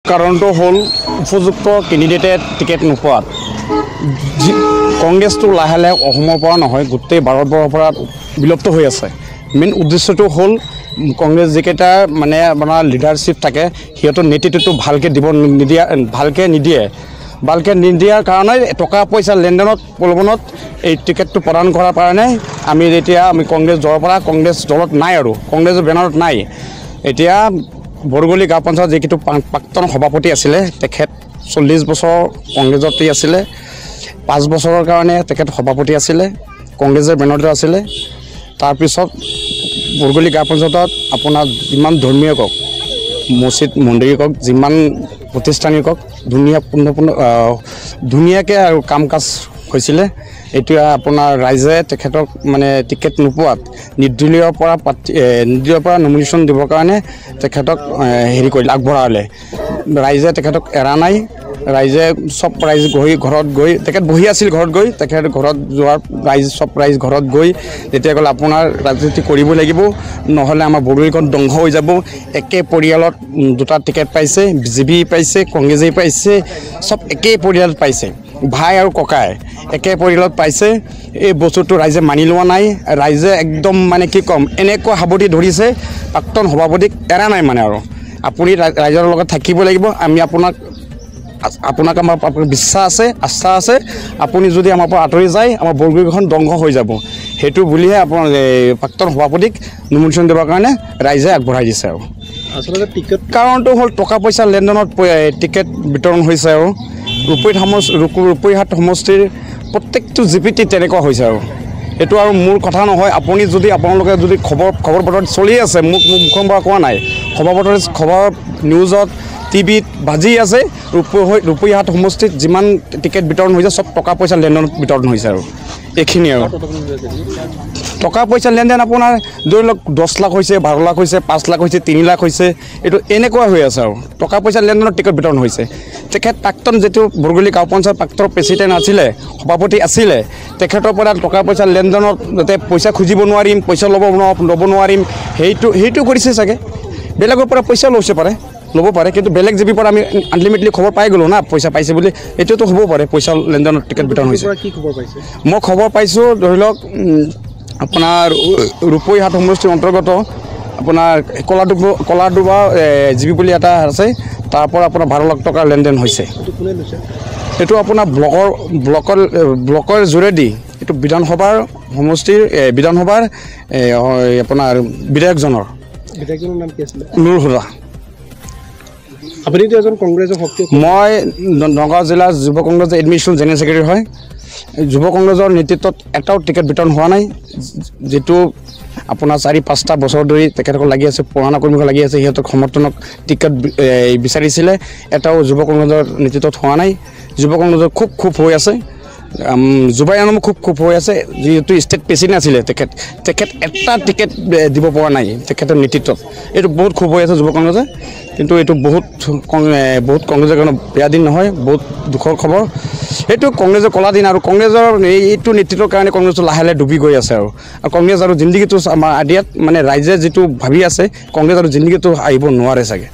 কাৰণটো হ'ল উপযুক্ত কেণ্ডিডেটে টিকেট নোপোৱাত কংগ্ৰেছটো লাহে লাহে অসমৰ পৰা নহয় গোটেই ভাৰতবৰ্ষৰ পৰা বিলুপ্ত হৈ আছে মেইন উদ্দেশ্যটো হ'ল কংগ্ৰেছ যিকেইটা মানে আপোনাৰ লিডাৰশ্বিপ থাকে সিহঁতৰ নেতৃত্বটো ভালকৈ নিদিয়াৰ কাৰণে টকা পইচা লেনদেনত প্ৰলোভনত এই টিকেটটো প্ৰদান কৰাৰ কাৰণে আমি কংগ্ৰেছ দলৰ পৰা কংগ্ৰেছ দলত নাই আৰু কংগ্ৰেছৰ বেনাৰত নাই এতিয়া বৰগলি গাঁও পঞ্চায়ত যিটো প্ৰাক্তন সভাপতি আছিলে তেখেত 40 বছৰ কংগ্ৰেছতে আছিলে 5 বছৰৰ কাৰণে তেখেত সভাপতি আছিলে কংগ্ৰেছৰ বেনাৰতে আছিলে তাৰপিছত বৰগলি গাঁও পঞ্চায়তত আপোনাৰ যিমান ধৰ্মীয় কওক মছজিদ মন্দিৰ কওক যিমান প্ৰতিষ্ঠানিক কওক ধুনীয়াকৈ আৰু কাম কাজ হৈছিলে এতিয়া আপোনাৰ ৰাইজে তেখেতক মানে টিকেট নোপোৱাত নিৰ্দলীয়ৰ পৰা নমিনেশ্যন দিবৰ কাৰণে তেখেতক হেৰি কৰিলে আগবঢ়ালে ৰাইজে তেখেতক এৰা নাই ৰাইজে চব ৰাইজ ঘৰত গৈ তেখেত বহি আছিল ঘৰত গৈ তেখেত ঘৰত যোৱাৰ ৰাইজ ঘৰত গৈ তেতিয়া ক'লে আপোনাৰ ৰাজনীতি কৰিব লাগিব নহ'লে আমাৰ বৰগলিখন ধ্বংস হৈ যাব একে পৰিয়ালত দুটা টিকেট পাইছে বিজেপি পাইছে কংগ্ৰেছে পাইছে চব একে পৰিয়ালত পাইছে ভাই আৰু ককাই একে পৰিয়ালত পাইছে এই বস্তুটো ৰাইজে মানি লোৱা নাই ৰাইজে একদম মানে কি ক'ম এনেকুৱা সাৱধি ধৰিছে প্ৰাক্তন সভাপতিক এৰা নাই মানে আৰু আপুনি ৰাইজৰ লগত থাকিব লাগিব আমি আপোনাক আমাৰ বিশ্বাস আছে আস্থা আছে আপুনি যদি আমাৰ পৰা আঁতৰি যায় আমাৰ বৰগলিখন ধ্বংস হৈ যাব সেইটো বুলিহে আপোনাৰ প্ৰাক্তন সভাপতিক নমিনেশ্যন দিবৰ কাৰণে ৰাইজে আগবঢ়াই দিছে আৰু আচলতে টিকেট কাৰণটো হ'ল টকা পইচা লেনদেনত টিকেট বিতৰণ হৈছে আৰু ৰূপৈহাট সমষ্টিৰ প্ৰত্যেকটো জিপিটি তেনেকুৱা হৈছে আৰু এইটো আৰু মোৰ কথা নহয় আপুনি যদি আপোনালোকে যদি খবৰ বতৰত চলি আছে মোক মুখৰ পৰা কোৱা নাই খবৰ নিউজত টিভিত বাজি আছে ৰূপৈহাট সমষ্টিত যিমান টিকেট বিতৰণ হৈছে চব টকা পইচা লেনদেনত বিতৰণ হৈছে আৰু এইখিনি আৰু টকা পইচা লেনদেন আপোনাৰ ধৰি লওক 10 লাখ হৈছে 12 লাখ হৈছে 5 লাখ হৈছে 3 লাখ হৈছে এইটো এনেকুৱা হৈ আছে আৰু টকা পইচা লেনদেনত টিকেট বিতৰণ হৈছে তেখেত প্ৰাক্তন যিটো বৰগলি গাঁও পঞ্চায়ত প্ৰাক্তন প্ৰেচিডেণ্ট আছিলে সভাপতি আছিলে তেখেতৰ পৰা টকা পইচা লেনদেনত যাতে পইচা খুজিব নোৱাৰিম পইচা ল'ব নোৱাৰিম সেইটো কৰিছে চাগে বেলেগৰ পৰা পইচা ল'ব পাৰে কিন্তু বেলেগ জিপিৰ পৰা আমি আনলিমিটেডলি খবৰ পাই গ'লোঁ না পইচা পাইছে বুলি এইটোতো হ'ব পাৰে পইচা লেনদেনত টিকেট বিতৰণ হৈছে মই খবৰ পাইছোঁ ধৰি লওক আপোনাৰ ৰূপৈহাট সমষ্টিৰ অন্তৰ্গত আপোনাৰ কলাডুবা জিপি বুলি এটা আছে তাৰ পৰা আপোনাৰ 12 লাখ টকাৰ লেনদেন হৈছে এইটো আপোনাৰ ব্লকৰ জোৰেদি এইটো বিধানসভাৰ সমষ্টিৰ বিধানসভাৰ আপোনাৰ বিধায়কজনৰ নাম কি আছিলে নুৰ হুদা আপুনি এজন কংগ্ৰেছৰ শক্তি মই নগাঁও জিলাৰ যুৱ কংগ্ৰেছৰ এডমিনিষ্ট্ৰেশ্যন জেনেৰেল ছেক্ৰেটাৰী হয় যুৱ কংগ্ৰেছৰ নেতৃত্বত এটাও টিকেট বিতৰণ হোৱা নাই যেটো আপোনাৰ 4-5টা বছৰ ধৰি তেখেতক লাগি আছে পুৰণা কৰ্মীক লাগি আছে সিহঁতক সমৰ্থনক টিকেট বিচাৰিছিলে এটাও যুৱ কংগ্ৰেছৰ নেতৃত্বত হোৱা নাই যুৱ কংগ্ৰেছৰ খুব হৈ আছে জুবাইয়ানো খুব হৈ আছে যেহেতু ষ্টেট প্ৰেচিডেণ্ট আছিলে তেখেত এটা টিকেট দিব পৰা নাই তেখেতৰ নেতৃত্বত এইটো বহুত খুব হৈ আছে যুৱ কংগ্ৰেছে কিন্তু এইটো বহুত কংগ্ৰেছৰ কাৰণে বেয়া দিন নহয় বহুত দুখৰ খবৰ এইটো কংগ্ৰেছৰ কলা দিন আৰু কংগ্ৰেছৰ এইটো নেতৃত্বৰ কাৰণে কংগ্ৰেছটো লাহে লাহে ডুবি গৈ আছে আৰু কংগ্ৰেছ আৰু জিন্দগীটো আমাৰ আদিয়াত মানে ৰাইজে যিটো ভাবি আছে কংগ্ৰেছ আৰু জিন্দগীটো আহিব নোৱাৰে চাগে